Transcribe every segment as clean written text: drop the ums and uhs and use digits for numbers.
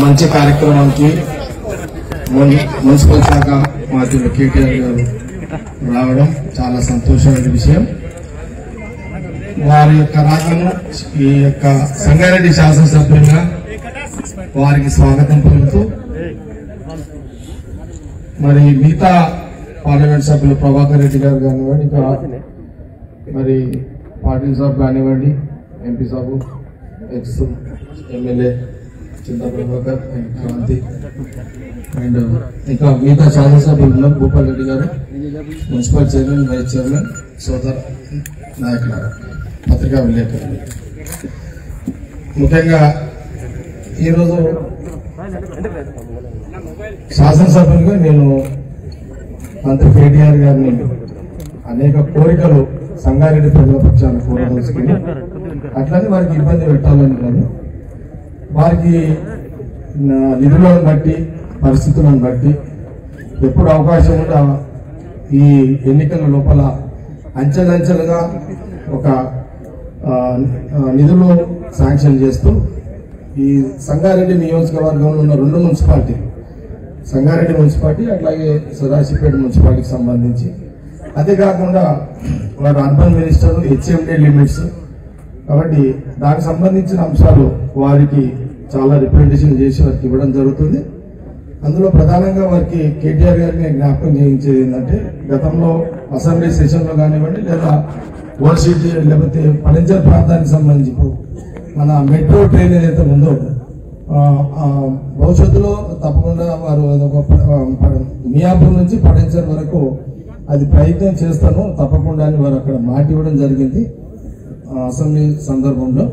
మంచి కార్యక్రమానికి మున్సిపల్ శాఖ మంత్రులు కేటీఆర్ గారు రావడం చాలా సంతోషమైన విషయం. వారి యొక్క రాకను ఈ యొక్క సంగారెడ్డి శాసనసభ్యులుగా వారికి స్వాగతం పలుకుతూ మరి మిగతా పార్లమెంట్ సభ్యులు ప్రభాకర్ రెడ్డి గారు కానివ్వండి, ఇంకా మరి పాటిల్ సాబ్ కానివ్వండి, MP Saab, ex MLA Chinta Prabhakar and Kranti and ఇంకా మిగతా శాసనసభ్యులు భూపాల్ రెడ్డి గారు, మున్సిపల్ చైర్మన్, వైస్ చైర్మన్, సోదర నాయకులు, పత్రికా విలేకరులు, ముఖ్యంగా ఈరోజు శాసనసభ్యులుగా నేను మంత్రి కేటీఆర్ గారిని అనేక కోరికలు సంగారెడ్డి ప్రజల పక్షాన్ని కోరదలుచుకుని, అట్లనే వారికి ఇబ్బంది పెట్టాలని కాదు, వారికి నిధులను బట్టి పరిస్థితులను బట్టి ఎప్పుడు అవకాశం ఉంటే ఈ ఎన్నికల లోపల అంచెలంచెలుగా ఒక నిధులు శాంక్షన్ చేస్తూ ఈ సంగారెడ్డి నియోజకవర్గంలో ఉన్న 2 మున్సిపాలిటీలు, సంగారెడ్డి మున్సిపాలిటీ అట్లాగే సదాశివపేట మున్సిపాలిటీకి సంబంధించి, అదే కాకుండా వారు అర్బన్ మినిస్టర్ హెచ్ఎండి లిమిట్స్ కాబట్టి దానికి సంబంధించిన అంశాలు వారికి చాలా రిప్రజెంటేషన్ చేసి వారికి ఇవ్వడం జరుగుతుంది. అందులో ప్రధానంగా వారికి కేటీఆర్ గారిని జ్ఞాపకం చేయించేది ఏంటంటే, గతంలో అసెంబ్లీ సెషన్లో కానివ్వండి లేదా ఓల్డ్ సిటీ లేకపోతే పడంజర్ ప్రాంతానికి సంబంధించి మన మెట్రో ట్రైన్ ఏదైతే ఉందో భవిష్యత్తులో తప్పకుండా వారు మియాపూర్ నుంచి పడంజర్ వరకు అది ప్రయత్నం చేస్తాను తప్పకుండా అని వారు అక్కడ మాట ఇవ్వడం జరిగింది. అసెంబ్లీ సందర్భంలో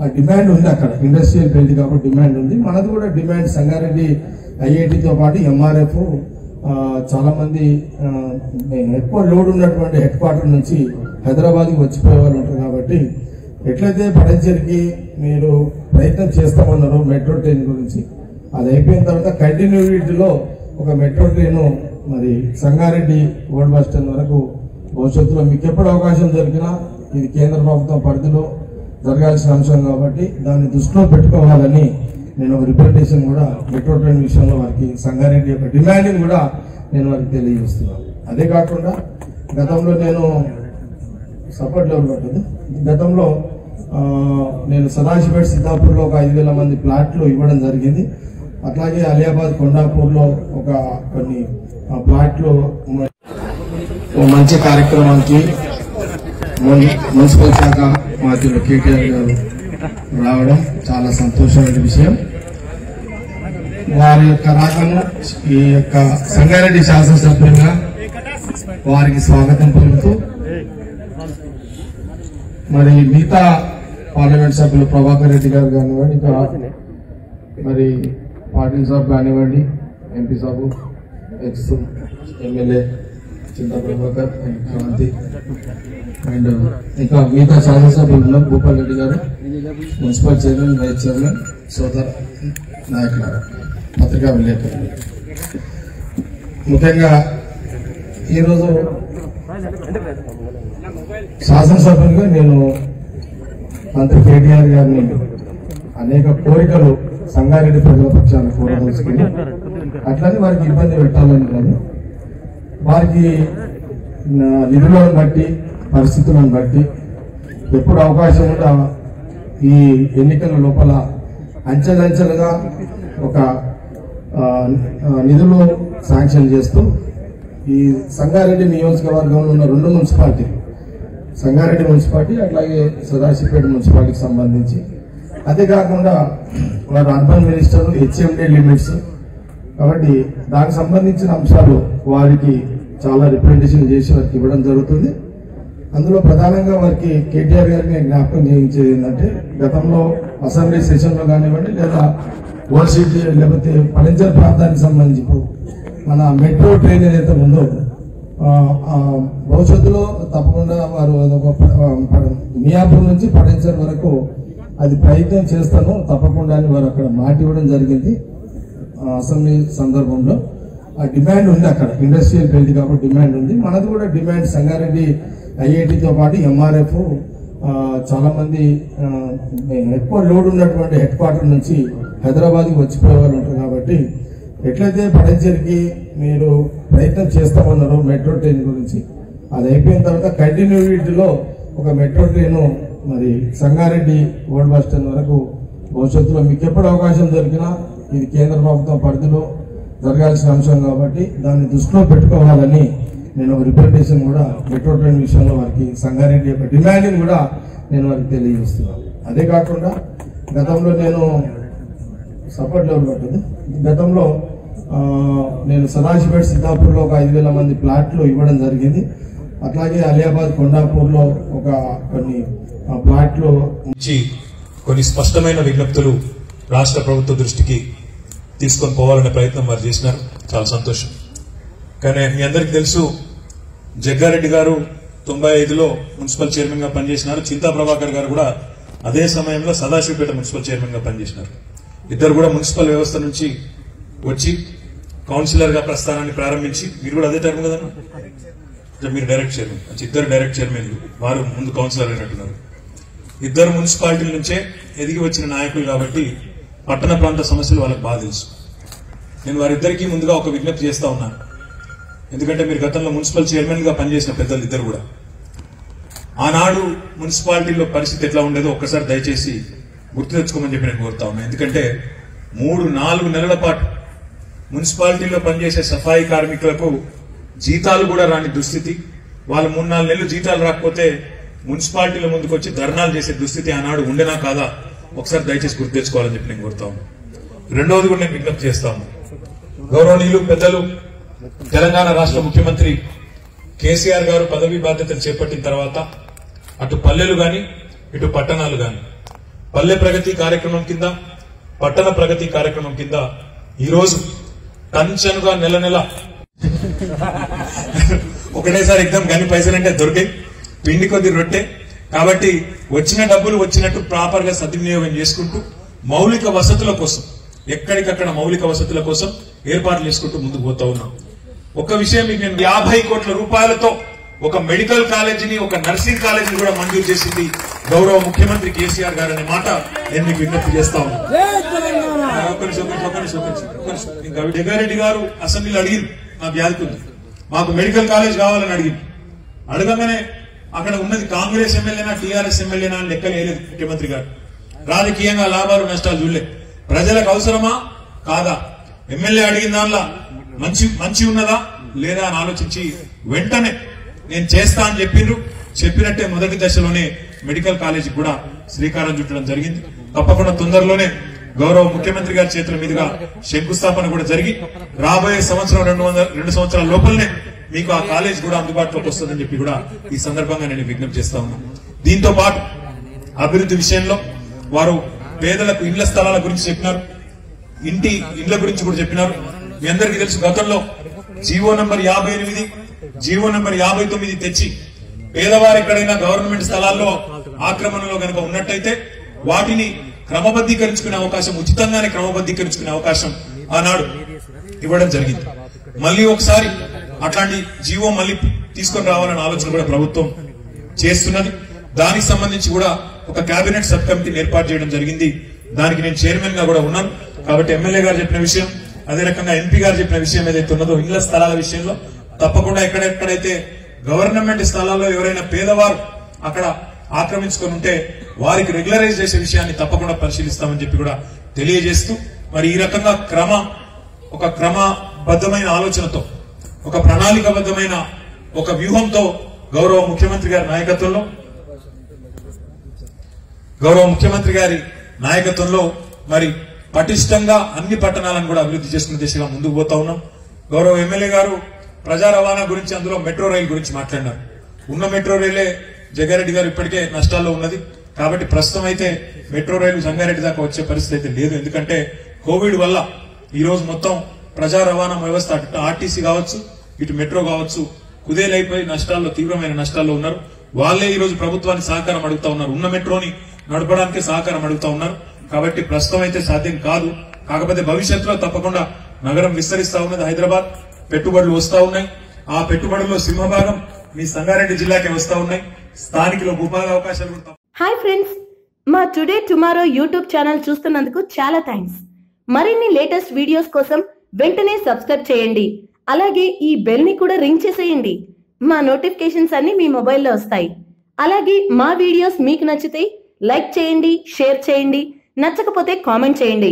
ఆ డిమాండ్ ఉంది, అక్కడ ఇండస్ట్రియల్ బెల్ట్ కాబట్టి డిమాండ్ ఉంది. మనది కూడా డిమాండ్ సంగారెడ్డి ఐఐటితో పాటు ఎంఆర్ఎఫ్ చాలా మంది ఎక్కువ లోడ్ ఉన్నటువంటి హెడ్ క్వార్టర్ నుంచి హైదరాబాద్కి వచ్చిపోయే వాళ్ళు ఉంటారు. కాబట్టి ఎట్లయితే పడంజర్కి మీరు ప్రయత్నం చేస్తామన్నారో మెట్రో ట్రైన్ గురించి, అది అయిపోయిన తర్వాత కంటిన్యూటీలో ఒక మెట్రో ట్రైన్ మరి సంగారెడ్డి ఓల్డ్ బస్ స్టాండ్ వరకు భవిష్యత్తులో మీకు ఎప్పుడు అవకాశం దొరికినా ఇది కేంద్ర ప్రభుత్వం పరిధిలో జరగాల్సిన అంశం కాబట్టి దాన్ని దృష్టిలో పెట్టుకోవాలని నేను ఒక రిప్రజెంటేషన్ కూడా మెట్రో ట్రైన్ విషయంలో వారికి సంగారెడ్డి యొక్క డిమాండ్ని కూడా నేను వారికి తెలియజేస్తున్నాను. అదే కాకుండా గతంలో నేను సపోర్ట్ లెవెల్ పట్టదు, గతంలో నేను సదాశివపేట సిద్ధాపూర్లో ఒక 5,000 మంది ప్లాట్లు ఇవ్వడం జరిగింది. అట్లాగే అలియాబాద్ కొండాపూర్లో ఒక కొన్ని ప్లాట్లు. మంచి కార్యక్రమానికి మున్సిపల్ శాఖ మంత్రులు కేటీఆర్ గారు రావడం చాలా సంతోషమైన విషయం. వారి యొక్క రాకను ఈ యొక్క సంగారెడ్డి శాసనసభ్యులుగా వారికి స్వాగతం పలుకుతూ మరి మిగతా పార్లమెంట్ సభ్యులు ప్రభాకర్ రెడ్డి గారు కానివ్వండి, ఇంకా మరి పాటిల్ సాబ్ కానివ్వండి, MP Saab, ex MLA Chinta Prabhakar and Kranti and ఇంకా మిగతా శాసనసభ్యులు భూపాల్ రెడ్డి గారు, మున్సిపల్ చైర్మన్, వైస్ చైర్మన్, సోదర నాయకులు, పత్రికా విలేకరులు, ముఖ్యంగా ఈరోజు శాసనసభ్యులుగా నేను మంత్రి కేటీఆర్ గారిని అనేక కోరికలు సంగారెడ్డి ప్రజల పక్షాన్ని కోరదలుచుకుని, అట్లనే వారికి ఇబ్బంది పెట్టాలని కాదు, వారికి నిధులను బట్టి పరిస్థితులను బట్టి ఎప్పుడు అవకాశం ఉంటే ఈ ఎన్నికల లోపల అంచెలంచెలుగా ఒక నిధులు శాంక్షన్ చేస్తూ ఈ సంగారెడ్డి నియోజకవర్గంలో ఉన్న 2 మున్సిపాలిటీలు, సంగారెడ్డి మున్సిపాలిటీ అట్లాగే సదాశివపేట మున్సిపాలిటీకి సంబంధించి, అదే కాకుండా వారు అర్బన్ మినిస్టర్ హెచ్ఎండి లిమిట్స్ కాబట్టి దానికి సంబంధించిన అంశాలు వారికి చాలా రిప్రజెంటేషన్ చేసి వారికి ఇవ్వడం జరుగుతుంది. అందులో ప్రధానంగా వారికి కేటీఆర్ గారిని జ్ఞాపకం చేయించేది ఏంటంటే, గతంలో అసెంబ్లీ సెషన్లో కానివ్వండి లేదా ఓల్డ్ సిటీ లేకపోతే పడంజర్ ప్రాంతానికి సంబంధించి మన మెట్రో ట్రైన్ ఏదైతే ఉందో భవిష్యత్తులో తప్పకుండా వారు మియాపూర్ నుంచి పడంజర్ వరకు అది ప్రయత్నం చేస్తాను తప్పకుండా అని వారు అక్కడ మాట ఇవ్వడం జరిగింది. అసెంబ్లీ సందర్భంలో ఆ డిమాండ్ ఉంది, అక్కడ ఇండస్ట్రియల్ బెల్ట్ కాబట్టి డిమాండ్ ఉంది. మనది కూడా డిమాండ్ సంగారెడ్డి ఐఐటితో పాటు ఎంఆర్ఎఫ్ చాలా మంది ఎక్కువ లోడ్ ఉన్నటువంటి హెడ్ క్వార్టర్ నుంచి హైదరాబాద్కి వచ్చిపోయే వాళ్ళు ఉంటారు. కాబట్టి ఎట్లయితే పడంచేరికి మీరు ప్రయత్నం చేస్తామన్నారో మెట్రో ట్రైన్ గురించి, అది అయిపోయిన తర్వాత కంటిన్యూటీలో ఒక మెట్రో ట్రైన్ మరి సంగారెడ్డి ఓల్డ్ బస్ స్టాండ్ వరకు భవిష్యత్తులో మీకు ఎప్పుడు అవకాశం దొరికినా, ఇది కేంద్ర ప్రభుత్వం పరిధిలో జరగాల్సిన అంశం కాబట్టి దాన్ని దృష్టిలో పెట్టుకోవాలని నేను ఒక రిప్రజెంటేషన్ కూడా మెట్రో ట్రైన్ విషయంలో వారికి సంగారెడ్డి యొక్క డిమాండ్ని కూడా నేను వారికి తెలియజేస్తున్నాను. అదే కాకుండా గతంలో నేను సపోర్ట్ లెవెల్ పట్టింది. గతంలో నేను సదాశివపేట సిద్ధాపూర్లో ఒక 5,000 మంది ప్లాట్లు ఇవ్వడం జరిగింది. అట్లాగే అలియాబాద్ కొండాపూర్లో ఒక కొన్ని ప్లాట్లు కొన్ని స్పష్టమైన విజ్ఞప్తులు రాష్ట్ర ప్రభుత్వ దృష్టికి తీసుకొని పోవాలనే ప్రయత్నం వారు చేసినారు. చాలా సంతోషం. కానీ మీ అందరికీ తెలుసు, జగ్గారెడ్డి గారు 95లో మున్సిపల్ చైర్మన్ గా పనిచేసినారు. చింతా ప్రభాకర్ గారు కూడా అదే సమయంలో సదాశివపేట మున్సిపల్ చైర్మన్ గా పనిచేసినారు. ఇద్దరు కూడా మున్సిపల్ వ్యవస్థ నుంచి వచ్చి కౌన్సిలర్ గా ప్రస్థానాన్ని ప్రారంభించి, మీరు కూడా అదే టైం కదా, మీరు డైరెక్ట్ చైర్మన్, ఇద్దరు డైరెక్ట్ చైర్మన్లు, వారు ముందు కౌన్సిలర్ అయినట్టున్నారు. ఇద్దరు మున్సిపాలిటీల నుంచే ఎదిగి వచ్చిన నాయకులు కాబట్టి పట్టణ ప్రాంత సమస్యలు వాళ్ళకి బాగా తెలుసు. నేను వారిద్దరికీ ముందుగా ఒక విజ్ఞప్తి చేస్తా ఉన్నాను. ఎందుకంటే మీరు గతంలో మున్సిపల్ చైర్మన్ గా పనిచేసిన పెద్దలు ఇద్దరు కూడా, ఆనాడు మున్సిపాలిటీలో పరిస్థితి ఎట్లా ఉండేదో ఒక్కసారి దయచేసి గుర్తు తెచ్చుకోమని చెప్పి నేను కోరుతా ఉన్నాను. ఎందుకంటే 3-4 నెలల పాటు మున్సిపాలిటీలో పనిచేసే సఫాయి కార్మికులకు జీతాలు కూడా రాని దుస్థితి, వాళ్ళు 3-4 నెలలు జీతాలు రాకపోతే మున్సిపాలిటీల ముందుకు వచ్చి ధర్నాలు చేసే దుస్థితి ఆనాడు ఉండేనా కాదా ఒకసారి దయచేసి గుర్తు తెచ్చుకోవాలని చెప్పి నేను కోరుతా ఉన్నాను. రెండవది కూడా నేను విజ్ఞప్తి చేస్తాను. గౌరవనీయులు పెద్దలు తెలంగాణ రాష్ట్ర ముఖ్యమంత్రి కేసీఆర్ గారు పదవీ బాధ్యతలు చేపట్టిన తర్వాత అటు పల్లెలు గాని ఇటు పట్టణాలు గాని పల్లె ప్రగతి కార్యక్రమం కింద, పట్టణ ప్రగతి కార్యక్రమం కింద ఈరోజు టంచనుగా నెల నెల ఒకటేసారి ఎగ్జామ్ గని పైసలంటే దొరికాయి, పిండి కొద్ది రొట్టె. కాబట్టి వచ్చిన డబ్బులు వచ్చినట్టు ప్రాపర్ గా సద్వినియోగం చేసుకుంటూ మౌలిక వసతుల కోసం, ఎక్కడికక్కడ మౌలిక వసతుల కోసం ఏర్పాట్లు చేసుకుంటూ ముందుకు పోతా ఉన్నాం. ఒక విషయం మీకు నేను 50 కోట్ల రూపాయలతో ఒక మెడికల్ కాలేజీని, ఒక నర్సింగ్ కాలేజీని కూడా మంజూరు చేసింది గౌరవ ముఖ్యమంత్రి కేసీఆర్ గారు అనే మాట నేను మీకు విజ్ఞప్తి చేస్తా ఉన్నాను. ఇంకా జగ్గారెడ్డి గారు అసెంబ్లీలో అడిగింది, నాకు యాదుకుంది, మాకు మెడికల్ కాలేజ్ కావాలని అడిగింది. అడగగానే అక్కడ ఉన్నది కాంగ్రెస్ ఎమ్మెల్యేనా టీఆర్ఎస్ ఎమ్మెల్యేనా అని లెక్క వేయలేదు ముఖ్యమంత్రి గారు. రాజకీయంగా లాభాలు నష్టాలు చూడలే, ప్రజలకు అవసరమా కాదా, ఎమ్మెల్యే అడిగిన దానిలో మంచి ఉన్నదా లేదా అని ఆలోచించి వెంటనే నేను చేస్తా అని చెప్పినట్టే మొదటి దశలోనే మెడికల్ కాలేజీ కూడా శ్రీకారం చుట్టడం జరిగింది. తప్పకుండా తొందరలోనే గౌరవ ముఖ్యమంత్రి గారి చేతుల మీదుగా శంకుస్థాపన కూడా జరిగి రాబోయే సంవత్సరం 2 సంవత్సరాల లోపలనే మీకు ఆ కాలేజ్ కూడా అందుబాటులోకి వస్తుందని చెప్పి కూడా ఈ సందర్భంగా నేను విజ్ఞప్తి చేస్తా ఉన్నాను. దీంతో పాటు అభివృద్ధి విషయంలో వారు పేదలకు ఇళ్ల స్థలాల గురించి చెప్పినారు, ఇండ్ల గురించి కూడా చెప్పినారు. మీ అందరికీ తెలుసు, గతంలో జీవో నంబర్ 58, జీవో నంబర్ 59 తెచ్చి పేదవారు ఎక్కడైనా గవర్నమెంట్ స్థలాల్లో ఆక్రమణలో కనుక ఉన్నట్టయితే వాటిని క్రమబద్ధీకరించుకునే అవకాశం, ఉచితంగానే క్రమబద్ధీకరించుకునే అవకాశం ఆనాడు ఇవ్వడం జరిగింది. మళ్ళీ ఒకసారి అట్లాంటి జీవో మళ్ళీ తీసుకొని రావాలనే ఆలోచన కూడా ప్రభుత్వం చేస్తున్నది. దానికి సంబంధించి కూడా ఒక కేబినెట్ సబ్ కమిటీని ఏర్పాటు చేయడం జరిగింది. దానికి నేను చైర్మన్ గా కూడా ఉన్నాను. కాబట్టి ఎమ్మెల్యే గారు చెప్పిన విషయం, అదే రకంగా ఎంపీ గారు చెప్పిన విషయం ఏదైతే ఉన్నదో ఇళ్ల స్థలాల విషయంలో తప్పకుండా ఎక్కడెక్కడైతే గవర్నమెంట్ స్థలాల్లో ఎవరైనా పేదవారు అక్కడ ఆక్రమించుకొని ఉంటే వారికి రెగ్యులరైజ్ చేసే విషయాన్ని తప్పకుండా పరిశీలిస్తామని చెప్పి కూడా తెలియజేస్తూ, మరి ఈ రకంగా ఒక క్రమబద్ధమైన ఆలోచనతో, ఒక ప్రణాళికబద్ధమైన ఒక వ్యూహంతో గౌరవ ముఖ్యమంత్రి గారి నాయకత్వంలో మరి పటిష్టంగా అన్ని పట్టణాలను కూడా అభివృద్ధి చేసుకునే దిశగా ముందుకు పోతా ఉన్నాం. గౌరవ ఎమ్మెల్యే గారు ప్రజా రవాణా గురించి, అందులో మెట్రో రైలు గురించి మాట్లాడినారు. ఉన్న మెట్రో రైలే జగ్గారెడ్డి గారు ఇప్పటికే నష్టాల్లో ఉన్నది. కాబట్టి ప్రస్తుతం అయితే మెట్రో రైలు సంగారెడ్డి దాకా వచ్చే పరిస్థితి అయితే లేదు. ఎందుకంటే కోవిడ్ వల్ల ఈ రోజు మొత్తం ప్రజా రవాణా వ్యవస్థ అటు ఆర్టీసీ కావచ్చు, ఇటు మెట్రో కావచ్చు, కుదేలైపోయి నష్టాల్లో, తీవ్రమైన నష్టాల్లో ఉన్నారు. వాళ్ళే ఈ రోజు ప్రభుత్వానికి సహకారం అడుగుతా ఉన్నారు, ఉన్న మెట్రోని నడపడానికి సహకారం అడుగుతా ఉన్నారు. కాబట్టి ప్రస్తుతం అయితే సాధ్యం కాదు. కాకపోతే భవిష్యత్తులో తప్పకుండా నగరం విస్తరిస్తా ఉన్నది, హైదరాబాద్ పెట్టుబడులు వస్తా ఉన్నాయి. ఆ పెట్టుబడుల్లో సింహభాగం మీ సంగారెడ్డి జిల్లాకే వస్తా ఉన్నాయి. స్థానికులకు ఉపాధి అవకాశాలు కూడా. హాయ్ ఫ్రెండ్స్, మా టుడే టుమారో యూట్యూబ్ ఛానల్ చూస్తున్నందుకు చాలా థ్యాంక్స్. మరిన్ని లేటెస్ట్ వీడియోస్ కోసం వెంటనే సబ్స్క్రైబ్ చేయండి. అలాగే ఈ బెల్ ని కూడా రింగ్ చేసేయండి. మా నోటిఫికేషన్స్ అన్ని మీ మొబైల్లో వస్తాయి. అలాగే మా వీడియోస్ మీకు నచ్చితే లైక్ చేయండి, షేర్ చేయండి, నచ్చకపోతే కామెంట్ చేయండి.